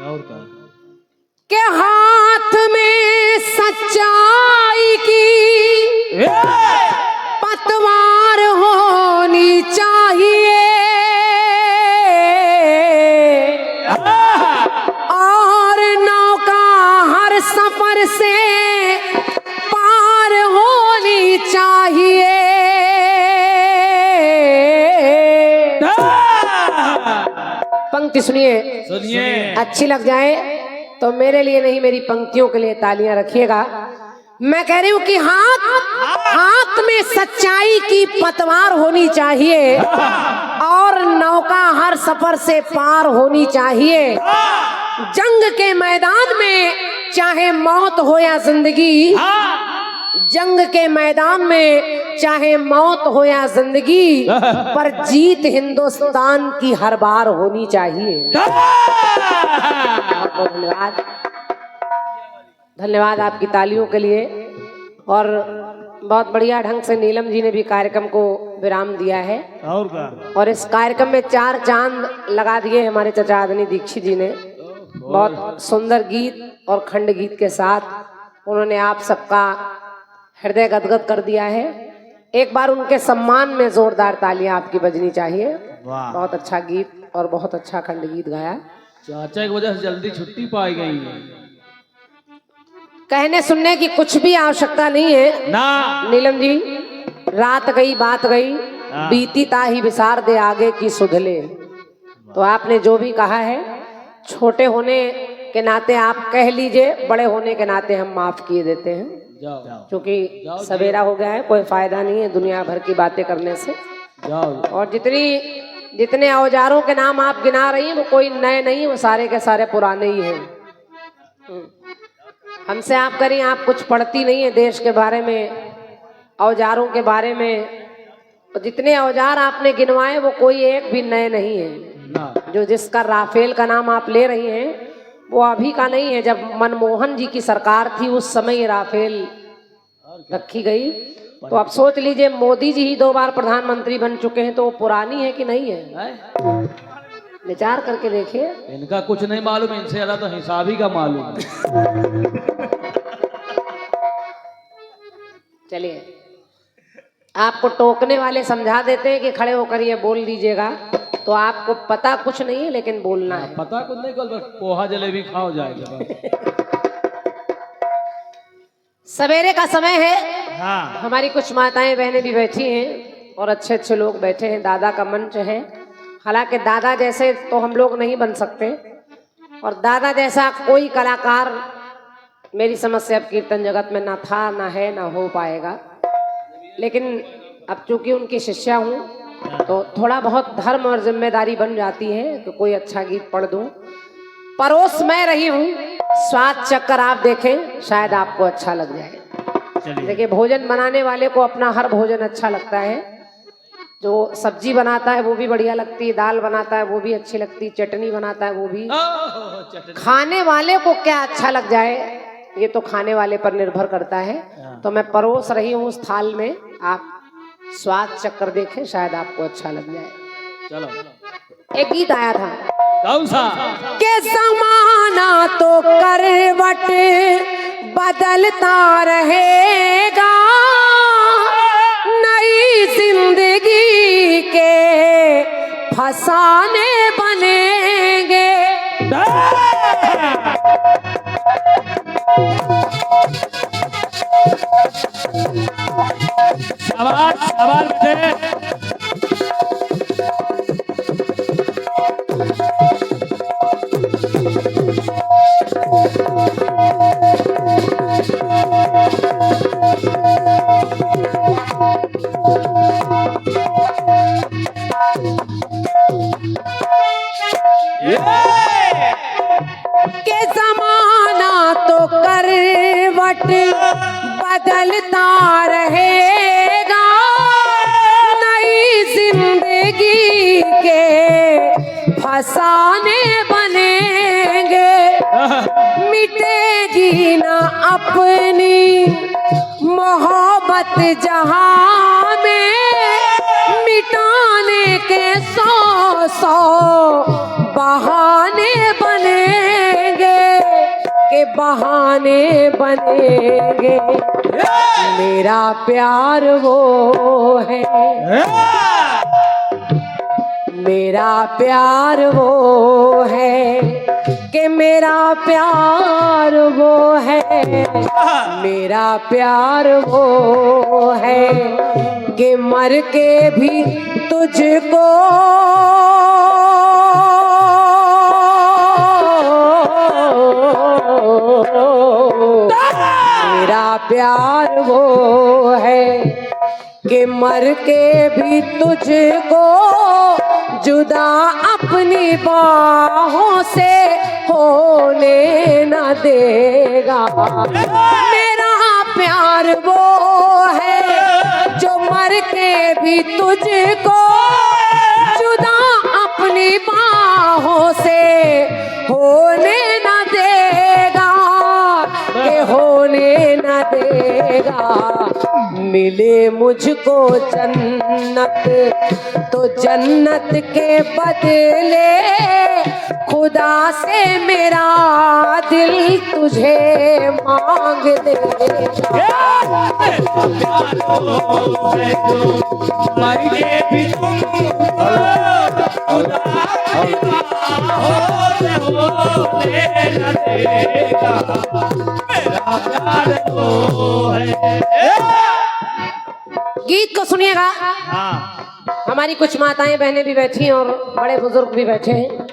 और का के हाथ में सच्चाई की पतवार होनी चाहिए और नौका हर सफर से पार होनी चाहिए। पंक्ति सुनिए, सुनिए अच्छी लग जाए तो मेरे लिए नहीं, मेरी पंक्तियों के लिए तालियां रखिएगा। मैं कह रही हूं कि हाथ में सच्चाई की पतवार होनी चाहिए और नौका हर सफर से पार होनी चाहिए। जंग के मैदान में चाहे मौत हो या जिंदगी, जंग के मैदान में चाहे मौत हो या जिंदगी, पर जीत हिंदुस्तान की हर बार होनी चाहिए। धन्यवाद, धन्यवाद आपकी तालियों के लिए। और बहुत बढ़िया ढंग से नीलम जी ने भी कार्यक्रम को विराम दिया है और का और इस कार्यक्रम में 4 चांद लगा दिए हमारे चचा आदनी दीक्षित जी ने। बहुत सुंदर गीत और खंड गीत के साथ उन्होंने आप सबका हृदय गदगद कर दिया है। एक बार उनके सम्मान में जोरदार तालियां आपकी बजनी चाहिए। बहुत अच्छा गीत और बहुत अच्छा खंड गीत गाया। चाचा की वजह से जल्दी छुट्टी पाई गई है। कहने सुनने की कुछ भी आवश्यकता नहीं है ना नीलम जी। रात गई बात गई, बीती ताही विसार दे आगे की सुधले। तो आपने जो भी कहा है, छोटे होने के नाते आप कह लीजिए, बड़े होने के नाते हम माफ किए देते हैं। जाओ क्योंकि सवेरा हो गया है, कोई फायदा नहीं है दुनिया भर की बातें करने से। जाओ। और जितने औजारों के नाम आप गिना रही हैं वो कोई नए नहीं है, वो सारे के सारे पुराने ही हैं। हमसे आप करें, आप कुछ पढ़ती नहीं है देश के बारे में, औजारों के बारे में। तो जितने औजार आपने गिनवाए वो कोई एक भी नए नहीं है। ना जो जिसका राफेल का नाम आप ले रही हैं वो अभी का नहीं है। जब मनमोहन जी की सरकार थी उस समय ये राफेल रखी गई। तो आप सोच लीजिए, मोदी जी ही 2 बार प्रधानमंत्री बन चुके हैं, तो वो पुरानी है कि नहीं है? विचार करके देखिए। इनका कुछ नहीं मालूम, इनसे ज्यादा तो हिसाब ही का मालूम है। चलिए, आपको टोकने वाले समझा देते हैं कि खड़े होकर ये बोल दीजिएगा। तो आपको पता कुछ नहीं है लेकिन बोलना है। पता कुछ नहीं, कल बस पोहा जलेबी खाओ जाएगा बस। सवेरे का समय है। हाँ। हमारी कुछ माताएं बहनें भी बैठी हैं और अच्छे अच्छे लोग बैठे हैं। दादा का मंच है। हालांकि दादा जैसे तो हम लोग नहीं बन सकते और दादा जैसा कोई कलाकार मेरी समझ से अब कीर्तन जगत में ना था, ना है, ना हो पाएगा। लेकिन अब चूंकि उनकी शिष्या हूँ तो थोड़ा बहुत धर्म और जिम्मेदारी बन जाती है कि कोई अच्छा गीत पढ़ दूं। परोस मैं रही हूँ, स्वाद चक्कर आप देखें, शायद आपको अच्छा लग जाए। देखिए, भोजन बनाने वाले को अपना हर भोजन अच्छा लगता है। जो सब्जी बनाता है वो भी बढ़िया लगती है, दाल बनाता है वो भी अच्छी लगती है, चटनी बनाता है वो भी। खाने वाले को क्या अच्छा लग जाए ये तो खाने वाले पर निर्भर करता है। तो मैं परोस रही हूँ उस थाल में, आप स्वाद चक्कर देखें, शायद आपको अच्छा लग जाए। चलो। एक गीत आया था, कौन सा? के जमाना तो करवट बदलता रहेगा, नई जिंदगी के फसाने बनेंगे। शाबाश बेटे। के जमाना तो करवट बदलता रहेगा, नई जिंदगी के फसाने बनेंगे। मिटेगी ना अपनी मोहब्बत जहां में, मिटाने के 100 बहाने बनेंगे। बहाने बनेंगे, मेरा प्यार वो है, मेरा प्यार वो है कि मेरा प्यार वो है, मेरा प्यार वो है कि मर के भी तुझको मेरा प्यार वो है कि मर के भी तुझको जुदा अपनी बाहों से होने न देगा, मेरा प्यार वो है जो मर के भी तुझको जुदा अपनी बाहों से होने न देगा, कि होने न देगा। मिले मुझको जन्नत तो जन्नत के बदले खुदा से मेरा दिल तुझे मांग दे। गीत को सुनिएगा। हमारी कुछ माताएं बहनें भी बैठी हैं और बड़े बुजुर्ग भी बैठे हैं।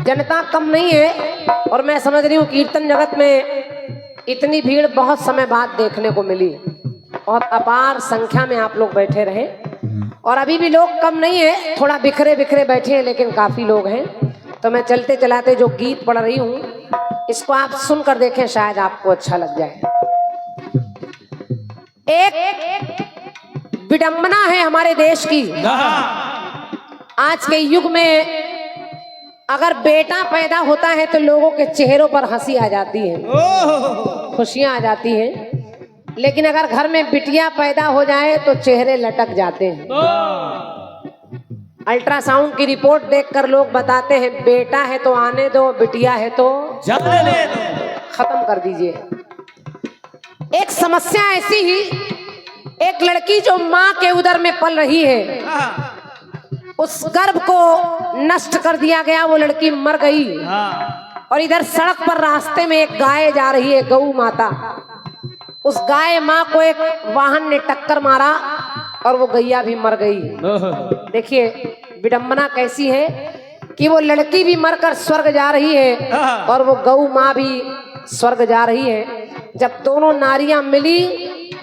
जनता कम नहीं है और मैं समझ रही हूँ कीर्तन जगत में इतनी भीड़ बहुत समय बाद देखने को मिली। बहुत अपार संख्या में आप लोग बैठे रहे और अभी भी लोग कम नहीं है, थोड़ा बिखरे बिखरे बैठे हैं लेकिन काफी लोग हैं। तो मैं चलते चलाते जो गीत पढ़ रही हूँ इसको आप सुनकर देखें, शायद आपको अच्छा लग जाए। एक विडंबना है हमारे देश की। आज के युग में अगर बेटा पैदा होता है तो लोगों के चेहरों पर हंसी आ जाती है, खुशियां आ जाती हैं, लेकिन अगर घर में बिटिया पैदा हो जाए तो चेहरे लटक जाते हैं। अल्ट्रासाउंड की रिपोर्ट देखकर लोग बताते हैं बेटा है तो आने दो, बिटिया है तो खत्म कर दीजिए। एक समस्या ऐसी ही, एक लड़की जो माँ के उदर में पल रही है, उस गर्भ को नष्ट कर दिया गया, वो लड़की मर गई। और इधर सड़क पर रास्ते में एक गाय जा रही है, गौ माता। उस गाय माँ को एक वाहन ने टक्कर मारा और वो गैया भी मर गई। देखिए विडंबना कैसी है कि वो लड़की भी मरकर स्वर्ग जा रही है और वो गौ माँ भी स्वर्ग जा रही है। जब दोनों नारियां मिली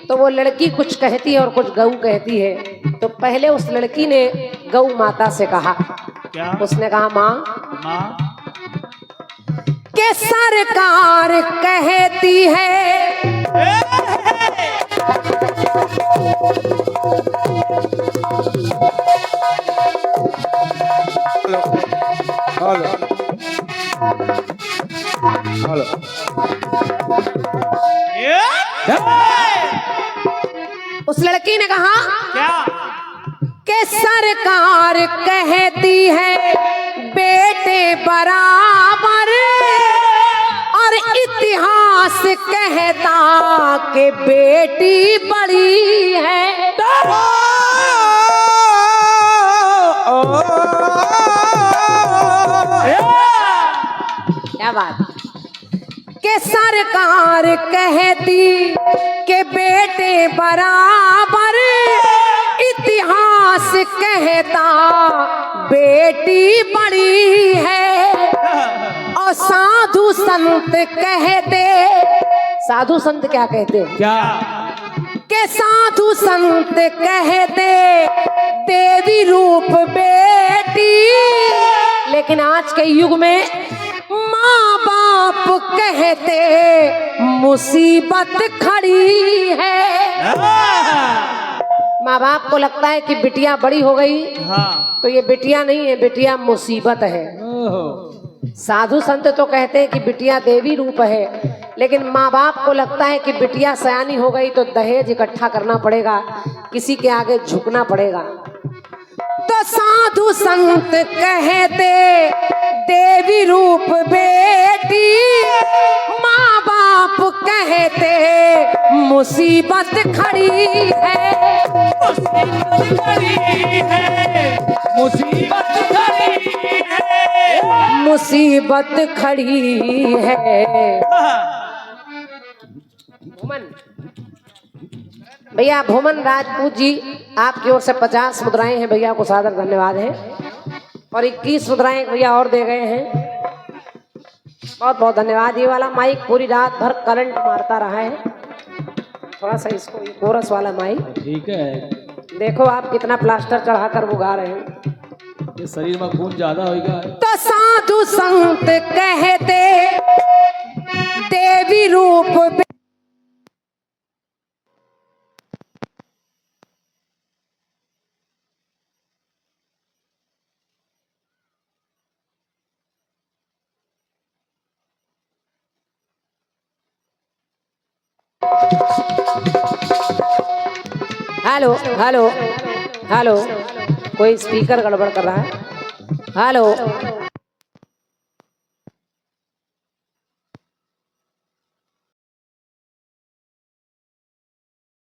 तो वो लड़की कुछ कहती है और कुछ गऊ कहती है। तो पहले उस लड़की ने गौ माता से कहा, क्या? उसने कहा माँ के सरकार कहती है उस लड़की ने कहा क्या? कि सरकार कहती है बेटे बराबर और इतिहास कहता कि बेटी बड़ी है। क्या बात कि सरकार कहती कि बेटे बराबर इतिहास कहता बेटी बड़ी है। और साधु संत कहते, साधु संत क्या कहते क्या? कि साधु संत कहते देवी रूप बेटी, लेकिन आज के युग में माँ बाप कहते मुसीबत खड़ी है। माँ बाप को लगता है कि बिटिया बड़ी हो गई, तो ये बिटिया नहीं है, बिटिया मुसीबत है। साधु संत तो कहते हैं कि बिटिया देवी रूप है, लेकिन माँ बाप को लगता है कि बिटिया सयानी हो गई तो दहेज इकट्ठा करना पड़ेगा, किसी के आगे झुकना पड़ेगा। तो साधु संत कहते देवी रूप बेटी, माँ कहते मुसीबत खड़ी है, मुसीबत खड़ी है, मुसीबत खड़ी है, मुसीबत खड़ी है। भूमन भैया, भूमन राजपूत जी, आपकी ओर से 50 मुद्राएं हैं, भैया को सादर धन्यवाद है। और 21 मुद्राएं भैया और दे गए हैं, बहुत बहुत धन्यवाद। ये वाला माइक पूरी रात भर करंट मारता रहा है, थोड़ा सा इसको, ये कोरस वाला माइक ठीक है, देखो आप कितना प्लास्टर चढ़ाकर वो गा रहे हैं। ये शरीर में खून ज्यादा होगा। तो साधु संत कहते देवी रूप हेलो हेलो हेलो, कोई स्पीकर गड़बड़ कर रहा है। हेलो